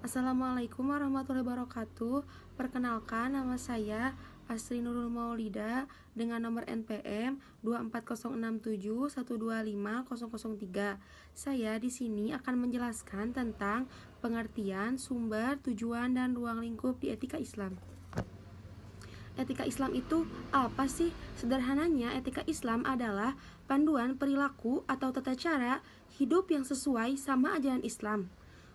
Assalamualaikum warahmatullahi wabarakatuh. Perkenalkan, nama saya Asri Nurul Maulida dengan nomor NPM 24067125003. Saya di sini akan menjelaskan tentang pengertian, sumber, tujuan, dan ruang lingkup di etika Islam. Etika Islam itu apa sih? Sederhananya, etika Islam adalah panduan perilaku atau tata cara hidup yang sesuai sama ajaran Islam.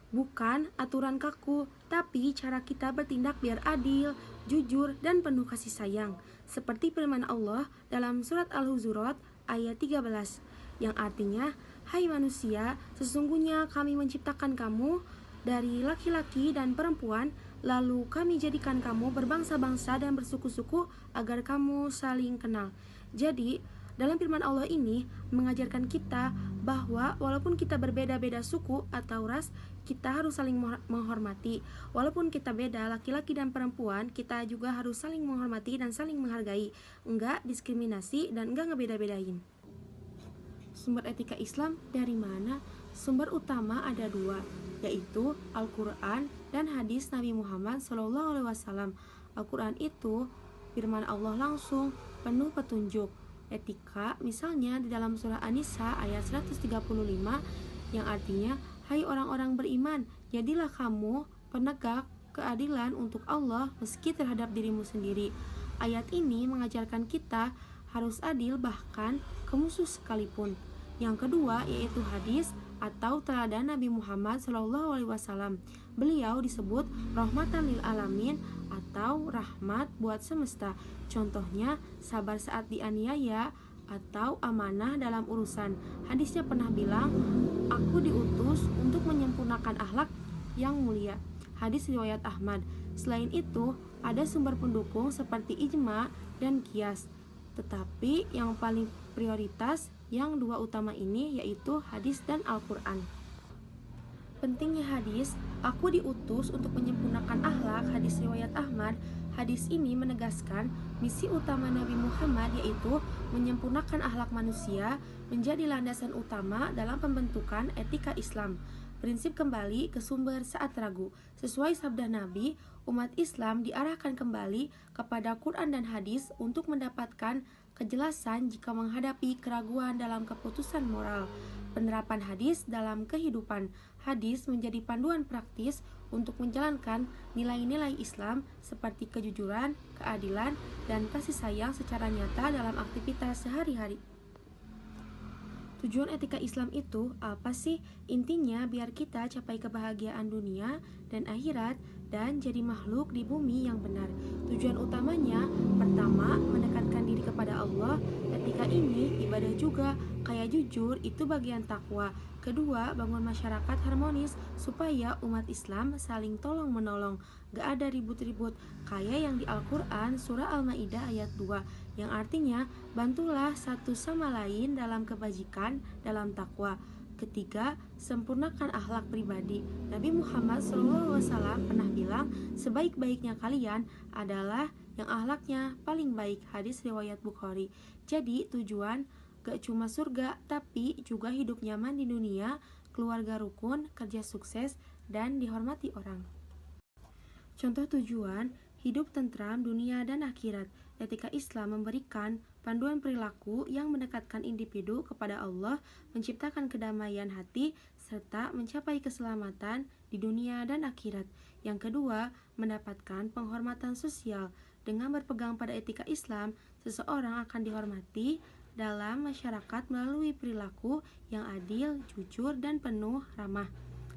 Bukan aturan kaku, tapi cara kita bertindak biar adil, jujur, dan penuh kasih sayang. Seperti firman Allah dalam surat Al-Hujurat ayat 13, yang artinya, "Hai manusia, sesungguhnya kami menciptakan kamu dari laki-laki dan perempuan, lalu kami jadikan kamu berbangsa-bangsa dan bersuku-suku agar kamu saling kenal." Jadi, dalam firman Allah ini mengajarkan kita bahwa walaupun kita berbeda-beda suku atau ras, kita harus saling menghormati. Walaupun kita beda laki-laki dan perempuan, kita juga harus saling menghormati dan saling menghargai. Enggak diskriminasi dan enggak ngebeda-bedain. Sumber etika Islam dari mana? Sumber utama ada dua, yaitu Al-Quran dan hadis Nabi Muhammad SAW. Al-Quran itu firman Allah langsung, penuh petunjuk. Etika misalnya di dalam surah An-Nisa ayat 135 yang artinya, "Hai orang-orang beriman, jadilah kamu penegak keadilan untuk Allah meski terhadap dirimu sendiri." Ayat ini mengajarkan kita harus adil bahkan ke musuh sekalipun. Yang kedua yaitu hadis atau teladan Nabi Muhammad SAW. Beliau disebut rahmatan lil alamin atau rahmat buat semesta. Contohnya sabar saat dianiaya atau amanah dalam urusan. Hadisnya pernah bilang, "Aku diutus untuk menyempurnakan akhlak yang mulia." Hadis riwayat Ahmad. Selain itu, ada sumber pendukung seperti ijma dan qiyas. Tetapi yang paling prioritas yang dua utama ini yaitu hadis dan Al-Quran. Pentingnya hadis, "Aku diutus untuk menyempurnakan akhlak." Hadis riwayat Ahmad. Hadis ini menegaskan misi utama Nabi Muhammad yaitu menyempurnakan akhlak manusia menjadi landasan utama dalam pembentukan etika Islam. Prinsip kembali ke sumber saat ragu. Sesuai sabda Nabi, umat Islam diarahkan kembali kepada Quran dan hadis untuk mendapatkan kejelasan jika menghadapi keraguan dalam keputusan moral. Penerapan hadis dalam kehidupan. Hadis menjadi panduan praktis untuk menjalankan nilai-nilai Islam seperti kejujuran, keadilan, dan kasih sayang secara nyata dalam aktivitas sehari-hari. Tujuan etika Islam itu apa sih? Intinya biar kita capai kebahagiaan dunia dan akhirat dan jadi makhluk di bumi yang benar. Tujuan utamanya, pertama, mendekatkan diri kepada Allah. Etika ini ibadah juga, kayak jujur itu bagian takwa. Kedua, bangun masyarakat harmonis supaya umat Islam saling tolong-menolong. Gak ada ribut-ribut kayak yang di Al-Quran surah Al-Ma'idah ayat 2, yang artinya bantulah satu sama lain dalam kebajikan, dalam takwa. Ketiga, sempurnakan akhlak pribadi. Nabi Muhammad SAW pernah bilang, "Sebaik-baiknya kalian adalah yang akhlaknya paling baik." Hadis riwayat Bukhari. Jadi tujuan gak cuma surga, tapi juga hidup nyaman di dunia, keluarga rukun, kerja sukses, dan dihormati orang. Contoh tujuan, hidup tentram dunia dan akhirat. Etika Islam memberikan panduan perilaku yang mendekatkan individu kepada Allah, menciptakan kedamaian hati, serta mencapai keselamatan di dunia dan akhirat. Yang kedua, mendapatkan penghormatan sosial. Dengan berpegang pada etika Islam, seseorang akan dihormati dalam masyarakat melalui perilaku yang adil, jujur, dan penuh ramah.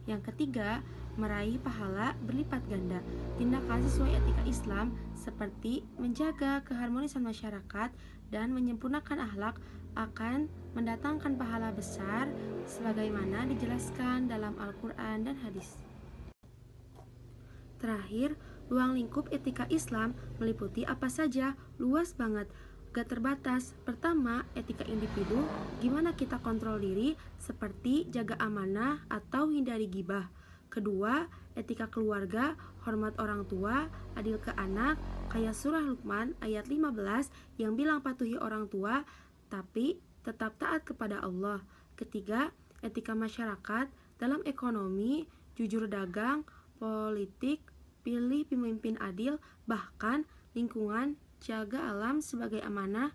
Yang ketiga, meraih pahala berlipat ganda. Tindakan sesuai etika Islam seperti menjaga keharmonisan masyarakat dan menyempurnakan akhlak akan mendatangkan pahala besar sebagaimana dijelaskan dalam Al-Quran dan hadis. Terakhir, ruang lingkup etika Islam meliputi apa saja? Luas banget, gak terbatas. Pertama, etika individu, gimana kita kontrol diri seperti jaga amanah atau hindari gibah. Kedua, etika keluarga, hormat orang tua, adil ke anak, kayak surah Luqman ayat 15 yang bilang patuhi orang tua tapi tetap taat kepada Allah. Ketiga, etika masyarakat dalam ekonomi, jujur dagang, politik, pilih pemimpin adil, bahkan lingkungan, jaga alam sebagai amanah.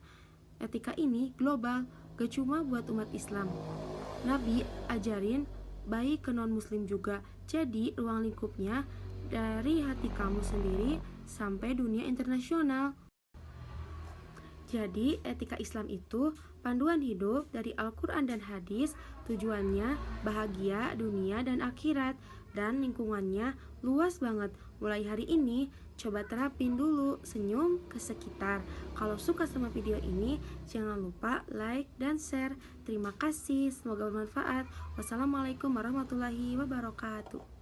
Etika ini global, gak cuma buat umat Islam. Nabi ajarin baik ke non-muslim juga. Jadi ruang lingkupnya dari hati kamu sendiri sampai dunia internasional. Jadi, etika Islam itu panduan hidup dari Al-Quran dan hadis, tujuannya bahagia dunia dan akhirat, dan lingkungannya luas banget. Mulai hari ini, coba terapin dulu, senyum ke sekitar. Kalau suka sama video ini, jangan lupa like dan share. Terima kasih, semoga bermanfaat. Wassalamualaikum warahmatullahi wabarakatuh.